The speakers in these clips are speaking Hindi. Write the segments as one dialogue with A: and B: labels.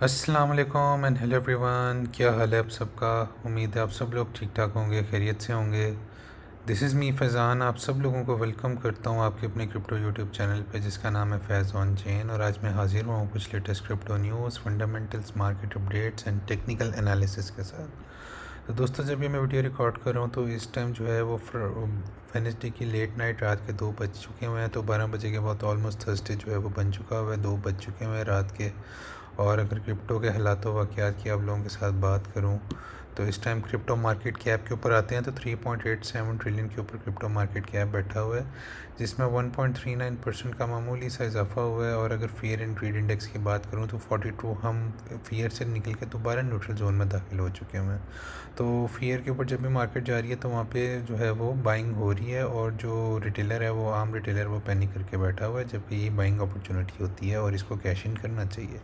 A: अस्सलाम वालेकुम एंड हेलो एवरीवन। क्या हाल है आप सबका। उम्मीद है आप सब लोग ठीक ठाक होंगे, खैरियत से होंगे। This is me Faizan. आप सब लोगों को वेलकम करता हूँ आपके अपने क्रिप्टो यूट्यूब चैनल पे जिसका नाम है फैज़ ऑन चेन। और आज मैं हाजिर हुआ हूँ कुछ latest crypto news, fundamentals, market updates and technical analysis के साथ। तो दोस्तों, जब ये मैं वीडियो रिकॉर्ड कर रहा हूँ तो इस टाइम जो है वो वेडनेसडे की लेट नाइट, रात के 2 बज चुके हुए हैं। तो 12 बजे के बाद ऑलमोस्ट थर्सडे जो है वो बन चुका हुआ है, 2 बज चुके हुए हैं रात के। और अगर क्रिप्टो के हालात वाक़यात की आप लोगों के साथ बात करूं तो इस टाइम क्रिप्टो मार्केट कैप के ऊपर आते हैं तो 3.87 ट्रिलियन के ऊपर क्रिप्टो मार्केट कैप बैठा हुआ है, जिसमें 1.39% का मामूली सा इजाफा हुआ है। और अगर फियर एंड ग्रीड इंडेक्स की बात करूं तो 42 हम फियर से निकल के दोबारा न्यूट्रल जोन में दाखिल हो चुके हैं। तो फियर के ऊपर जब भी मार्केट जा रही है तो वहाँ पे जो है वो बाइंग हो रही है, और जो रिटेलर है वो आम रिटेलर वो पैनिक करके बैठा हुआ है, जबकि ये बाइंग अपॉर्चुनिटी होती है और इसको कैश इन करना चाहिए।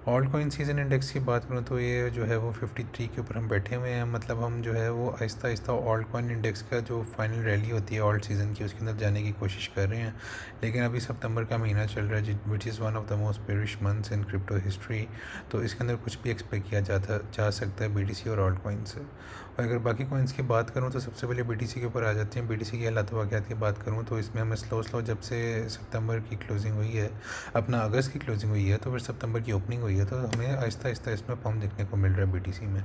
A: ऑल्ट कॉइन सीजन इंडेक्स की बात करूँ तो ये जो है वो 53 के ऊपर हम बैठे हुए हैं। मतलब हम जो है वो Aahista Aahista alt coin index का जो फाइनल रैली होती है ऑल्ट सीज़न की, उसके अंदर जाने की कोशिश कर रहे हैं। लेकिन अभी सितंबर का महीना चल रहा है which is one of the most bearish months in crypto history. तो इसके अंदर कुछ भी एक्सपेक्ट किया जा सकता है BTC और ऑल्ट कॉइन से। और अगर बाकी कॉइन्स की बात करूँ तो सबसे पहले BTC के ऊपर आ जाते हैं। BTC के हालात वाक़यात की बात करूँ तो इसमें हमें स्लो जब से सितंबर की क्लोजिंग हुई है, अपना अगस्त की क्लोजिंग हुई है, तो फिर सितंबर की ओपनिंग हुई है, तो हमें आहिस्ता आहिस्ता इसमें पम्प देखने को मिल रहा है BTC में।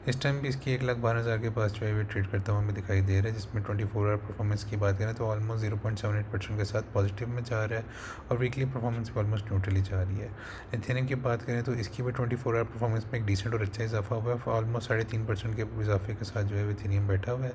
A: इस टाइम भी इसकी 1,12,000 के पास जो है ट्रेड करता हुआ हमें दिखाई दे रहा है, जिसमें 24 आवर परफॉर्मेंस की बात करें तो ऑलमोस्ट 0.78% के साथ पॉजिटिव में जा रहा है, और वीकली परफॉर्मेंस भी ऑलमोस्ट न्यूट्रली जा रही है। इथेरियम की बात करें तो इसकी भी 24 आवर परफॉर्मेंस में एक डिसेंट और अच्छा इजाफा हुआ है। ऑलमोस्ट 3.5% के इजाफे के साथ जो है इथेरियम बैठा हुआ है,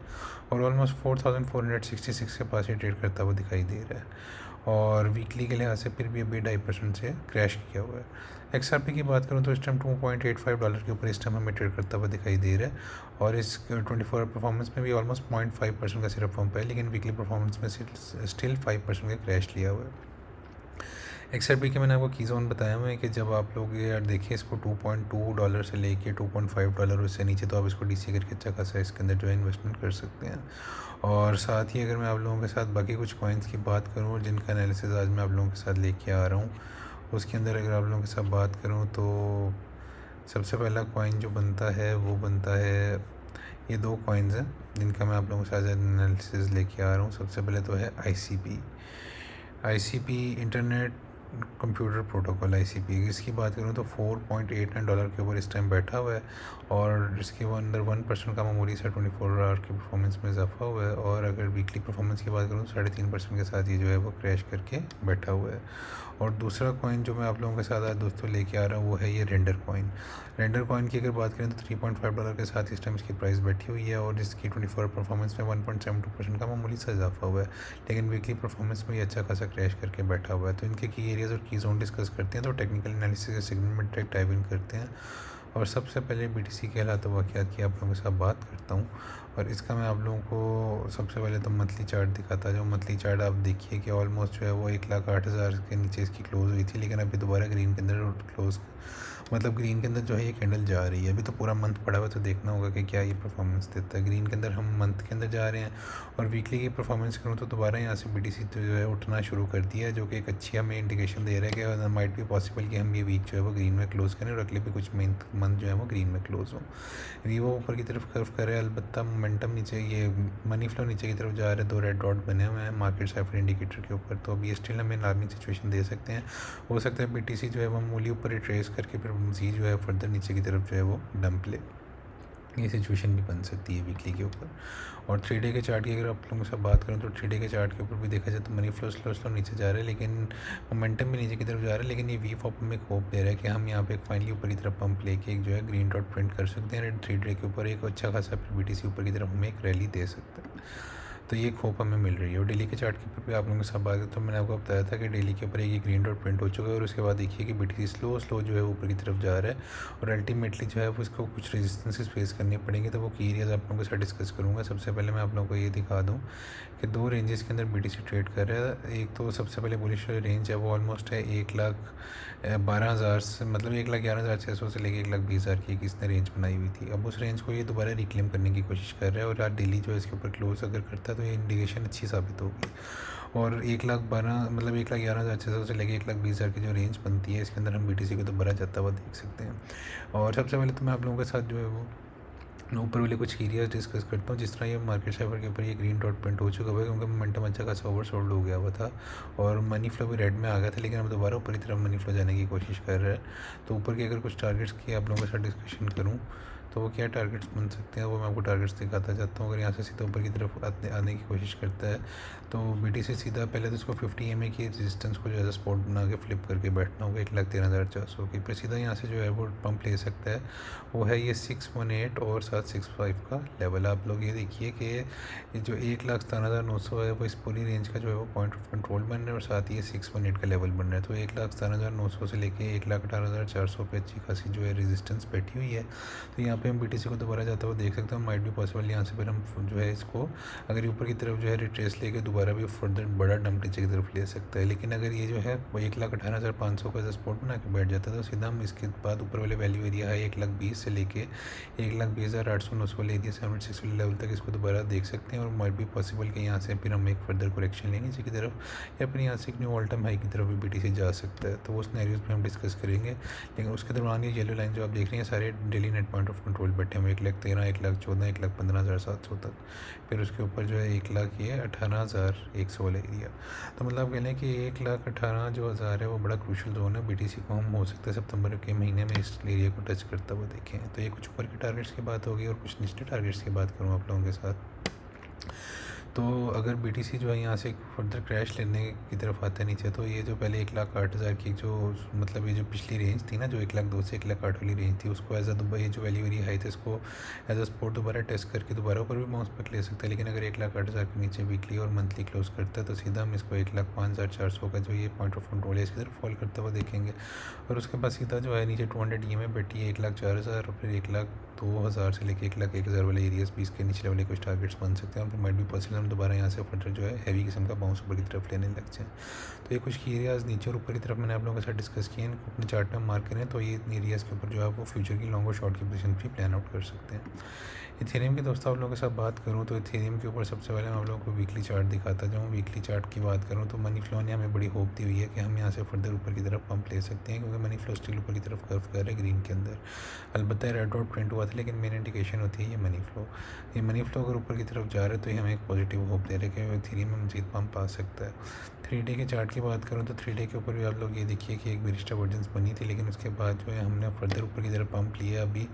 A: और ऑलमोस्ट 4,466 के पास ये ट्रेड करता हुआ दिखाई दे रहा है। और वीकली के लिहाज से फिर भी अभी 2.5% से क्रैश किया हुआ है। XRP की बात करूँ तो इस टाइम $2.85 के ऊपर इस टाइम हमें ट्रेड करता हुआ दिखाई दे रहा है, और इस 24 आवर परफॉर्मेंस में भी ऑलमोस्ट 0.5% का सिर्फ पंप है, लेकिन वीकली परफॉर्मेंस में स्टिल 5% का क्रैश लिया हुआ है। XRP के मैंने आपको की जोन बताया हुआ है कि जब आप लोग ये देखिए इसको $2.2 से लेके $2.5 उससे नीचे, तो आप इसको DC करके अच्छा खासा इसके अंदर जो है इन्वेस्टमेंट कर सकते हैं। और साथ ही अगर मैं आप लोगों के साथ बाकी कुछ कॉइन्स की बात करूँ जिनका एनालिसिस आज मैं आप लोगों के साथ लेके आ रहा हूँ, उसके अंदर अगर आप लोगों के साथ बात करूँ तो सबसे पहला कॉइन जो बनता है वो बनता है, ये दो कॉइन्स हैं जिनका मैं आप लोगों के साथ एनालिसिस लेके आ रहा हूँ। सबसे पहले तो है ICP internet computer protocol. ICP इसकी बात करूँ तो $4.89 के ऊपर इस टाइम बैठा हुआ है, और इसके वो अंदर 1% का मामूली सा 24 आवर की परफॉर्मेंस में इजाफा हुआ है। और अगर वीकली परफॉर्मेंस की बात करूँ तो 3.5% के साथ ये जो है वो क्रैश करके बैठा हुआ है। और दूसरा कॉइन जो मैं आप लोगों के साथ आज दोस्तों लेके आ रहा हूँ वो है ये रेंडर कॉइन की अगर बात करें तो $3.5 के साथ इस टाइम इसकी प्राइस बैठी हुई है, और इसकी 24 आवर परफॉर्मेंस में 1.72% का मामूली सा इजाफा हुआ है, लेकिन वीकली परफॉर्मेंस में ये अच्छा खासा क्रैश करके बैठा हुआ है। तो इनके की एरियाज़ और की जोन डिस्कस करते हैं, तो टेक्निकल एनालिसिस के सेगमेंट में डायरेक्ट डाइव इन करते हैं। और सबसे पहले BTC के हालात वाक़यात की आप लोगों के साथ बात करता हूँ, और इसका मैं आप लोगों को सबसे पहले तो मंथली चार्ट दिखाता। जो मंथली चार्ट आप देखिए कि ऑलमोस्ट जो है वो 1,08,000 के नीचे इसकी क्लोज़ हुई थी, लेकिन अभी दोबारा ग्रीन के अंदर क्लोज़, मतलब ग्रीन के अंदर जो है ये कैंडल जा रही है। अभी तो पूरा मंथ पड़ा हुआ, तो देखना होगा कि क्या ये परफॉर्मेंस देता है। ग्रीन के अंदर हम मंथ के अंदर जा रहे हैं, और वीकली की परफॉर्मेंस करूँ तो दोबारा यहाँ से BTC जो है उठना शुरू कर दिया है, जो कि एक अच्छी हमें इंडिकेशन दे रहा है कि माइट भी पॉसिबल कि हम ये वीक जो है वो ग्रीन में क्लोज़ करें, और अगले भी कुछ मंथ जो है वो ग्रीन में क्लोज़ हो। वीवो ऊपर की तरफ कर्व करे, अलबत्ता मोमेंटम नीचे, ये मनी फ्लो नीचे की तरफ जा रहा है। 2 रेड डॉट बने हुए हैं मार्केट साइफर इंडिकेटर के ऊपर, तो अभी स्टिल हमें अलार्मिंग सिचुएशन दे सकते हैं। हो सकता है BTC जो है वो मूली ऊपर रिट्रेस करके फिर मज़ीद जो है फर्दर नीचे की तरफ जो है वो डंप ले, ये सिचुएशन भी बन सकती है वीकली के ऊपर। और 3 डे के चार्ट की अगर आप लोगों से बात करूँ तो 3 डे के चार्ट के ऊपर भी देखा जाए तो मनी फ्लो स्लो नीचे जा रहा है, लेकिन मोमेंटम भी नीचे की तरफ जा रहा है। लेकिन ये वीफॉप में एक होप दे रहा है कि हम यहाँ पे फाइनली ऊपर की तरफ पंप लेके एक जो है ग्रीन डॉट प्रिंट कर सकते हैं। 3 डे के ऊपर एक अच्छा खासा फिर BTC ऊपर की तरफ हमें एक रैली दे सकता है, तो ये होप हमें मिल रही है। और डेली के चार्ट के ऊपर भी आप लोगों के साथ बात करें तो मैंने आपको बताया था कि डेली के ऊपर एक ग्रीन डॉट प्रिंट हो चुका है, और उसके बाद देखिए कि BTC स्लो जो है ऊपर की तरफ जा रहा है, और अल्टीमेटली जो है वो इसको कुछ रेजिस्टेंसेस फेस करनी पड़ेंगे। तो वो की एरियाज आप लोगों के साथ डिस्कस करूँगा। सबसे पहले मैं आप लोगों को ये दिखा दूँ कि 2 रेंजेस के अंदर BTC ट्रेड कर रहा है। एक तो सबसे पहले बुलिश रेंज है वो ऑलमोस्ट है 1,12,000 से, मतलब 1,11,600 से लेकर 1,20,000 की इसने रेंज बनाई हुई थी। अब उस रेंज को ये दोबारा रिक्लेम करने की कोशिश कर रहा है, और आज डेली जो है इसके ऊपर क्लोज अगर करता है तो तो ये इंडिकेशन अच्छी साबित होगी। और 1,12,000 मतलब 1,11,600 से लेके 1,20,000 की जो रेंज बनती है, इसके अंदर हम BTC को दोबारा जाता हुआ देख सकते हैं। और सबसे पहले तो मैं आप लोगों के साथ जो है वो ऊपर वाले कुछ एरियाज डिस्कस करता हूँ। जिस तरह ये मार्केट साइफर के ऊपर ये ग्रीन डॉट प्रिंट हो चुका है क्योंकि मोमेंटम अच्छा खासा ओवरसोल्ड हो गया हुआ था और मनी फ्लो भी रेड में आ गया था, लेकिन अब दोबारा ऊपर की तरफ मनी फ्लो जाने की कोशिश कर रहा है। तो ऊपर के अगर कुछ टारगेट्स की आप लोगों के साथ डिस्कशन करूँ तो वो क्या टारगेट्स बन सकते हैं, वो मैं आपको टारगेट्स दिखाता चाहता हूँ। अगर यहाँ से सीधा ऊपर की तरफ आने की कोशिश करता है तो BTC सीधा पहले तो उसको 50 EMA की रेजिस्टेंस को जो है स्पॉट बना के फ्लिप करके बैठना होगा 1,13,400 की, फिर सीधा यहाँ से जो है वो पंप ले सकता है। वो है ये 618 और 765 का लेवल। आप लोग ये देखिए कि ये जो 1,17,900 है वो इस पूरी रेंज का जो है वो पॉइंट ऑफ कंट्रोल बन रहा है और साथ ही ये 618 का लेवल बन रहा है। तो 1,17,900 से लेके 1,18,400 पे अच्छी खासी जो है रेजिस्टेंस बैठी हुई है। तो यहाँ पे हम BTC को दोबारा जाता हुआ देख सकते हैं। माइट भी पॉसिबल यहाँ से फिर हम जो है इसको अगर ऊपर की तरफ जो है रिट्रेस लेके दोबारा भी फर्दर बड़ा डंप नीचे की तरफ ले सकता है। लेकिन अगर ये जो है वो 1,18,500 का स्पॉट बना के बैठ जाता है तो सीधा हम इसके बाद ऊपर वाले वैल्यू एरिया है 1,20,000 से लेके 1,20,800 वाले एरिया 76 वाले लेवल तक इसको दोबारा देख सकते हैं। और माइट भी पॉसिबल कि यहाँ से फिर हम एक फर्दर करेक्शन लेंगे नीचे की तरफ या फिर यहाँ से एक न्यू ऑल टाइम हाई की तरफ भी BTC जा सकता है। तो वो सिनेरियोज में हम डिस्कस करेंगे। लेकिन उसके दौरान ये येलो लाइन जो आप देख रहे हैं सारे daily net point of control बैठे हम 1,13,000, 1,14,000, 1,15,700 तक। फिर उसके ऊपर जो है 1,18,100 वाला एरिया। तो मतलब कह लें कि 1,18,000 जो हज़ार है वो बड़ा क्रूशल जोन है। BTC को हम हो सकता है सितंबर के महीने में इस एरिया को टच करता हुआ देखें। तो ये कुछ ऊपर के टारगेट्स की बात होगी और कुछ निचले टारगेट्स की बात करूँ आप लोगों के साथ। तो अगर BTC जो है यहाँ से फर्दर क्रैश लेने की तरफ आता है नीचे तो ये जो पहले 1,08,000 की जो मतलब ये जो पिछली रेंज थी ना जो 1,02,000 से 1,08,000 वाली रेंज थी उसको एज अ ये जो वैल्यू एरिया हाई था इसको एज अ सपोर्ट दोबारा टेस्ट करके दोबारा ऊपर भी बाउंस बैक ले सकता है। लेकिन अगर 1,08,000 के नीचे वीकली और मंथली क्लोज करता है तो सीधा हम इसको 1,05,400 का जो ये पॉइंट ऑफ कंट्रोल है इसकी तरफ फॉल करता हुआ देखेंगे। और उसके बाद सीधा जो है नीचे 200 EMA बैठी है 1,04,000 और फिर 1,02,000 से लेकर 1,01,000 वाले एरियाज 20 के निचले वाले कुछ टारगेट्स बन सकते हैं। और फिर माइट भी पॉसिबल हम दोबारा यहाँ से फर्दर जो है हैवी किस्म का बाउंस ऊपर की तरफ लेने लग जाए। तो ये कुछ की एरियाज़ नीचे और ऊपर की तरफ मैंने आप लोगों के साथ डिस्कस किए हैं, अपने चार्ट में मार्क करें तो ये एरियाज़ के ऊपर जो है वो फ्यूचर की लॉन्ग और शॉर्ट की पोजीशन भी प्लान आउट कर सकते हैं। इथेरियम के दोस्तों आप लोगों के साथ बात करूँ तो इथेरियम के ऊपर सबसे पहले मैं आप लोगों को वीकली चार्ट दिखाता जाऊँ। वीकली चार्ट की बात करूँ तो मनी फ्लो ने हमें बड़ी होप दी हुई है कि हम यहाँ से फर्दर ऊपर की तरफ पंप ले सकते हैं क्योंकि मनी फ्लो स्टिल ऊपर की तरफ कर्व कर रहा है ग्रीन के अंदर। अलबत्ता रेड डॉट प्रिंट हुआ था लेकिन मेन इंडिकेशन होती है ये मनी फ्लो। ये मनी फ्लो अगर ऊपर की तरफ जा रहा है तो ये हमें एक पॉजिटिव होप दे रहा है कि इथेरियम में मजीद पंप आ सकता है। 3 डे के चार्ट की बात करूँ तो 3 डे के ऊपर भी आप लोग ये देखिए कि एक बेरिश डाइवर्जेंस बनी थी लेकिन उसके बाद जो है हमने फर्दर ऊपर की तरफ पंप लिया। अभी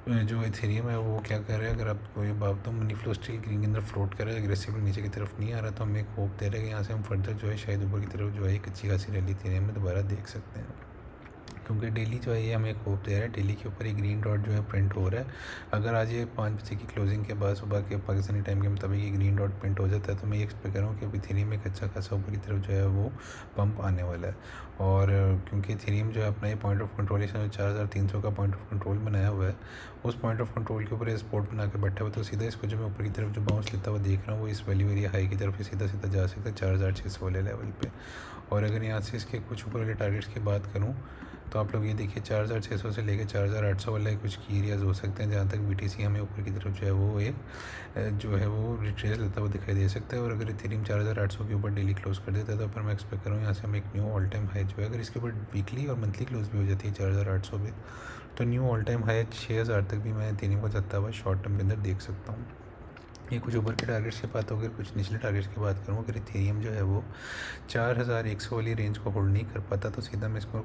A: जो इथेरियम है वो क्या कर रहा है, अगर आपको ये बात तो मनी फ्लो स्टिल ग्रीन के अंदर फ्लोट कर रहा है, एग्रेसिवली नीचे की तरफ नहीं आ रहा, तो हमें एक होप दे रहा है कि यहाँ से हम फर्दर जो है शायद ऊपर की तरफ जो है एक अच्छी खासी रैली इथेरियम में दोबारा देख सकते हैं। क्योंकि डेली जो है ये हमें एक होप दे रहा है, डेली के ऊपर ये ग्रीन डॉट जो है प्रिंट हो रहा है। अगर आज ये 5 बजे की क्लोजिंग के बाद सुबह के पाकिस्तानी टाइम के मुताबिक ये ग्रीन डॉट प्रिंट हो जाता है तो मैं ये एक्सपेक्ट करूँ कि इथेरियम में एक अच्छा खासा ऊपर की तरफ जो है वो पंप आने वाला है। और क्योंकि इथेरियम जो है अपना ये पॉइंट ऑफ कंट्रोल इसमें 4,300 का पॉइंट ऑफ कंट्रोल बनाया हुआ है, उस पॉइंट ऑफ कंट्रोल के ऊपर ये सपोर्ट बना के बैठा हुआ तो सीधा इसको जो मैं ऊपर की तरफ जो बाउंस लेता हुआ देख रहा हूँ वो इस वैल्यू एरिया हाई की तरफ सीधा सीधा जा सकता है 4,600 वाले लेवल पे। और अगर यहाँ से इसके कुछ ऊपर वाले टारगेट्स की बात करूँ तो आप लोग ये देखिए 4,600 से लेकर 4,800 वाले कुछ की एरियाज़ हो सकते हैं जहाँ तक BTC हमें ऊपर की तरफ जो है वो एक जो है वो रिट्रेस लेता हुआ दिखाई दे सकता है। और अगर इथेरियम 4,800 के ऊपर डेली क्लोज कर देता है तो फिर मैं एक्सपेक्ट करूँ यहाँ से हम एक न्यू ऑल टाइम हाई जो है अगर इसके ऊपर वीकली और मंथली क्लोज भी हो जाती है 4,800 भी तो न्यू ऑल टाइम हाई 6,000 तक भी मैं इथेरियम को जाता हुआ शॉर्ट टर्म के अंदर देख सकता हूँ। ये कुछ ऊपर के टारगेट्स की बात होगी। कुछ निचले टारगेट्स की बात करूँ अगर इथेरियम जो है वो 4,100 वाली रेंज को होल्ड नहीं कर पाता तो सीधा मैं इसको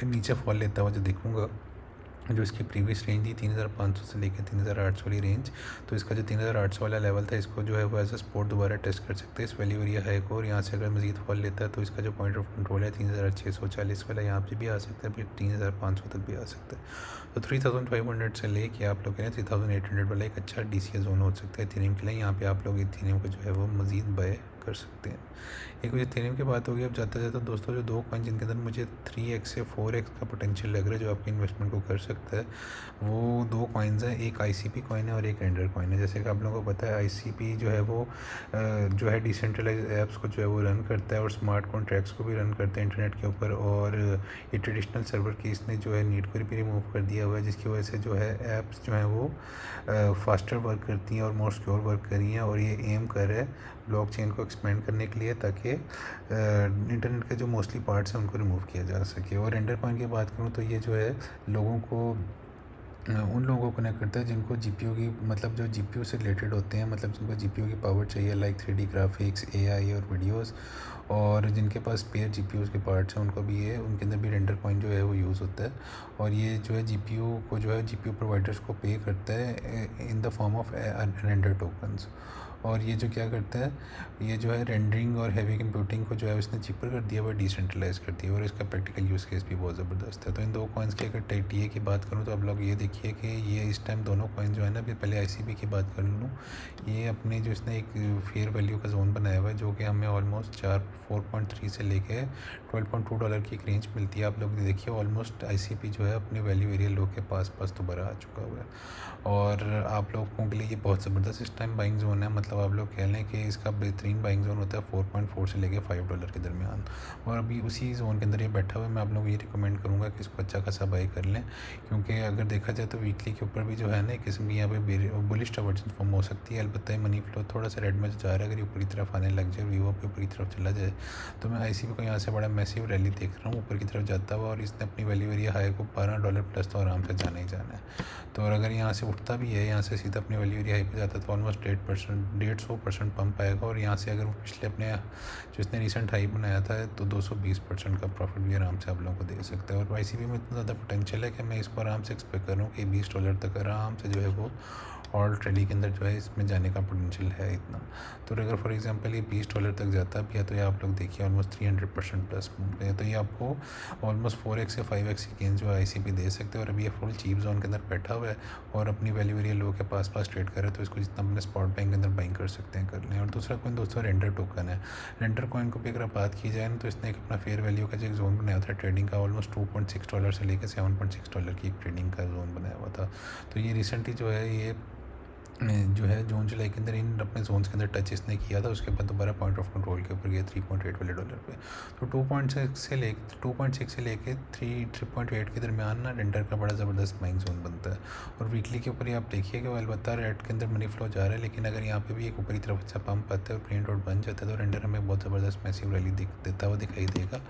A: नीचे फॉल लेता हुआ जो देखूँगा जो इसकी प्रीवियस रेंज थी 3,500 से लेकर 3,800 वाली रेंज, तो इसका जो 3,800 वाला लेवल था इसको जो है वो एज अ सपोर्ट दोबारा टेस्ट कर सकते हैं इस वैल्यू एरिया हाई को। और यहाँ से अगर मजीद फॉल लेता है तो इसका जो पॉइंट ऑफ कंट्रोल है 3,640 वाला यहाँ पे भी आ सकता है, फिर 3,500 तक भी आ सकता है। तो 3,500 से लेके आप लोग कहें 3,800 वाला एक अच्छा DCA जोन हो सकता है इथेरियम के लिए। यहाँ पे आप लोग इथेरियम को जो है वो मजीद बाय कर सकते हैं। एक वजह इथेरियम की बात होगी। अब जाता जाता दोस्तों जो 2 कॉइन जिनके अंदर मुझे 3x से 4x का पोटेंशियल लग रहा है जो आपकी इन्वेस्टमेंट को कर सकता है, वो 2 कॉइन्स हैं। एक ICP कॉइन है और एक रेंडर कॉइन है। जैसे कि आप लोगों को पता है ICP जो है वो जो है डिसेंट्रलाइज ऐप्स को जो है वो रन करता है और स्मार्ट कॉन्ट्रैक्ट्स को भी रन करता है इंटरनेट के ऊपर। और ये ट्रेडिशनल सर्वर की इसने जो है नीड को भी रिमूव कर दिया हुआ है, जिसकी वजह से जो है ऐप्स जो हैं वो फास्टर वर्क करती हैं और मोर सिक्योर वर्क कर रही हैं। और ये एम कर रहा है ब्लॉकचेन को एक्सपेंड करने के लिए ताकि इंटरनेट के जो मोस्टली पार्ट्स हैं उनको रिमूव किया जा सके। और रेंडर कॉइन की बात करूँ तो ये जो है लोगों को उन लोगों को कनेक्ट करता है जिनको GPU की मतलब जो GPU से रिलेटेड होते हैं, मतलब जिनको GPU की पावर चाहिए लाइक 3D ग्राफिक्स, AI और वीडियोस, और जिनके पास स्पेयर GPUs के पार्ट्स हैं उनको भी ये उनके अंदर भी रेंडर कॉइन जो है वो यूज़ होता है। और ये जो है GPU को जो है GPU प्रोवाइडर्स को पे करता है in the form of render tokens. और ये जो क्या करता है, ये जो है रेंडरिंग और हैवी कंप्यूटिंग को जो है उसने चीपर कर दिया हुआ, डिसेंट्रलाइज कर दिया, और इसका प्रैक्टिकल यूज़ केस भी बहुत ज़बरदस्त है। तो इन 2 कॉइन्स की अगर TA की बात करूँ तो आप लोग ये देखिए कि ये इस टाइम दोनों कॉइन जो है ना, अभी पहले ICP की बात कर लूँ, ये अपने जो इसने एक फेयर वैल्यू का जोन बनाया हुआ है जो कि हमें ऑलमोस्ट 4.3 से लेके $12.2 की एक रेंज मिलती है। आप लोग देखिए ऑलमोस्ट ICP जो है अपने वैल्यू एरिया लो के पास दोबारा आ चुका हुआ है। और आप लोगों के लिए ये बहुत ज़बरदस्त इस टाइम बाइंग जोन है। मतलब आप लोग कह लें कि इसका बेहतरीन बाइंग जोन होता है $4.4 से लेके $5 के दरमियान। और अभी उसी जोन के अंदर ये बैठा हुआ है। मैं आप लोगों को ये रिकमेंड करूँगा कि इसको अच्छा खासा बाई कर लें, क्योंकि अगर देखा जाए तो वीकली के ऊपर भी जो है ना एक किस्म की यहाँ पे बुलिश डाइवर्जेंस फॉर्म हो सकती है। अलबत्ता मनी फ्लो थोड़ा सा रेड में जा रहा है। अगर ये ऊपर की तरफ आने लग जाए, वीवो के ऊपर की तरफ चला जाए, तो मैं ICP को यहाँ से बड़ा मैसिव रैली देख रहा हूँ ऊपर की तरफ जाता हुआ। और इसने अपनी वैल्यू एरिया हाई को $12 प्लस तो आराम से जाना ही जाना है। तो और अगर यहाँ से उठता भी है, यहाँ से सीधा अपनी वैल्यू एरिया हाई पे जाता है, तो ऑलमोस्ट 150% पंप आएगा। और यहाँ से अगर वो पिछले अपने जो इसने रिसेंट हाई बनाया था तो 220% का प्रॉफिट भी आराम से आप लोगों को दे सकते हैं। और ICP में इतना ज़्यादा पोटेंशियल है कि मैं इसको आराम से एक्सपेक्ट कर रहा हूँ कि $20 तक आराम से जो है वो ऑल ट्रेडी के अंदर जो है इसमें जाने का पोटेंशियल है इतना। तो अगर फॉर एग्जांपल ये $20 तक जाता भी है तो ये आप लोग देखिए ऑलमोस्ट 300% प्लस है। तो ये आपको ऑलमोस्ट 4x से 5x की गेंस जो ICP दे सकते हैं। और अभी ये फुल चीप जोन के अंदर बैठा हुआ है और अपनी वैल्यू एरिया लो के पास ट्रेड करे, तो इसको जितना अपने स्पॉट बैंक के अंदर बाइंग कर सकते हैं कर लें। और दूसरा कॉइन दोस्तों रेंडर टोकन है। रेंडर कॉइन को भी अगर बात की जाए ना, तो इसने एक अपना फेयर वैल्यू का जो एक जोन बनाया था ट्रेडिंग का, ऑलमोस्ट $2.6 से लेकर $7.6 की एक ट्रेडिंग का जोन बनाया हुआ था। तो ये रिसेंटली जो है ये जो है जून जुलाई के अंदर इन अपने जोन्स के अंदर टच इसने किया था। उसके बाद दोबारा पॉइंट ऑफ कंट्रोल के ऊपर गया $3.8 वाले डॉलर पे। तो 2.6 से लेके 3.8 के दरमियान ना रेंडर का बड़ा ज़बरदस्त बाइंग जोन बनता है। और वीकली के ऊपर ही आप देखिए कि वो अलबत्ता रेड के अंदर मनी फ्लो जा रहा है, लेकिन अगर यहाँ पे भी एक ऊपरी तरफ अच्छा पंप आता है और प्रिंट आउट बन जाता है, तो रेंडर हमें बहुत ज़बरदस्त मैसिव रैली देता हुआ दिखाई देगा।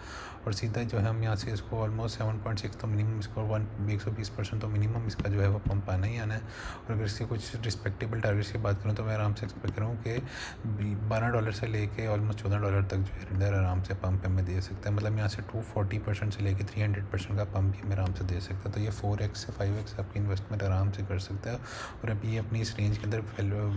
A: और सीधा जो है हम यहाँ से इसको ऑलमोस्ट 7.6 तो मिनिमम इसको 120% तो मिनिमम इसका जो है वो पंप आना ही आना है। और अगर इससे कुछ रिस्पेक्टेबल टारगेट्स की बात करूँ तो मैं आराम से एक्सपेक्ट करूँ कि $12 से लेके ऑलमोस्ट $14 तक जो है रेंडर आराम से पंप में दे सकता है। मतलब यहाँ से 240% से लेके 300% का पंप भी मैं आराम से दे सकता है। तो ये 4x से 5x आपकी इन्वेस्टमेंट आराम से कर सकता है। और अभी ये अपनी इस रेंज के अंदर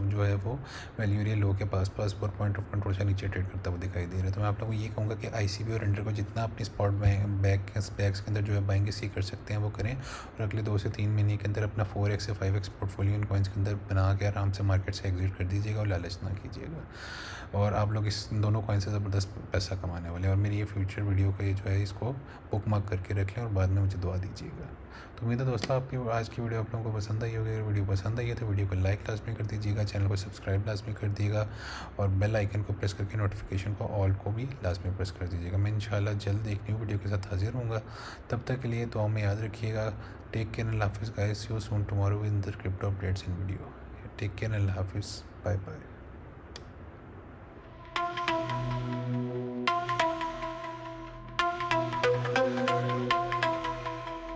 A: जो है वो वैल्यू एरिया लो के पास और पॉइंट ऑफ कंट्रोल से नीचे ट्रेड करता हुआ दिखाई दे रहा है। तो मैं आप लोगों को ये कहूँगा कि ICP और रेंडर को जितना अपनी स्पॉट बैग्स के अंदर जो है बाइंग इसी कर सकते हैं वो करें। और अगले 2 से 3 महीने के अंदर अपना 4x से 5x पोर्टफोलियो इन कॉइन्स के अंदर बना के आराम से मार्केट से एग्जिट कर दीजिएगा और लालच ना कीजिएगा। और आप लोग इस दोनों कॉइन से ज़बरदस्त पैसा कमाने वाले हैं। और मेरी ये फ्यूचर वीडियो का ये जो है इसको बुक मार्क करके रख लें और बाद में मुझे दुआ दीजिएगा। तो उम्मीद है दोस्तों आपकी आज की वीडियो आप लोगों को पसंद आई होगी। अगर वीडियो पसंद आई है तो वीडियो को लाइक लाजमी कर दीजिएगा, चैनल को सब्सक्राइब लाजमी कर दिएगा और बेल आइकन को प्रेस करके नोटिफिकेशन को ऑल को भी लाजमी प्रेस कर दीजिएगा। मैं इंशाल्लाह जल्द एक न्यू वीडियो के साथ हाजिर होऊंगा। तब तक के लिए दुआ में याद रखिएगा। टेक केयर, अल्लाह हाफिज़ guys, see you soon tomorrow with the crypto updates in video. Take care, अल्लाह हाफिज़, बाय बाय।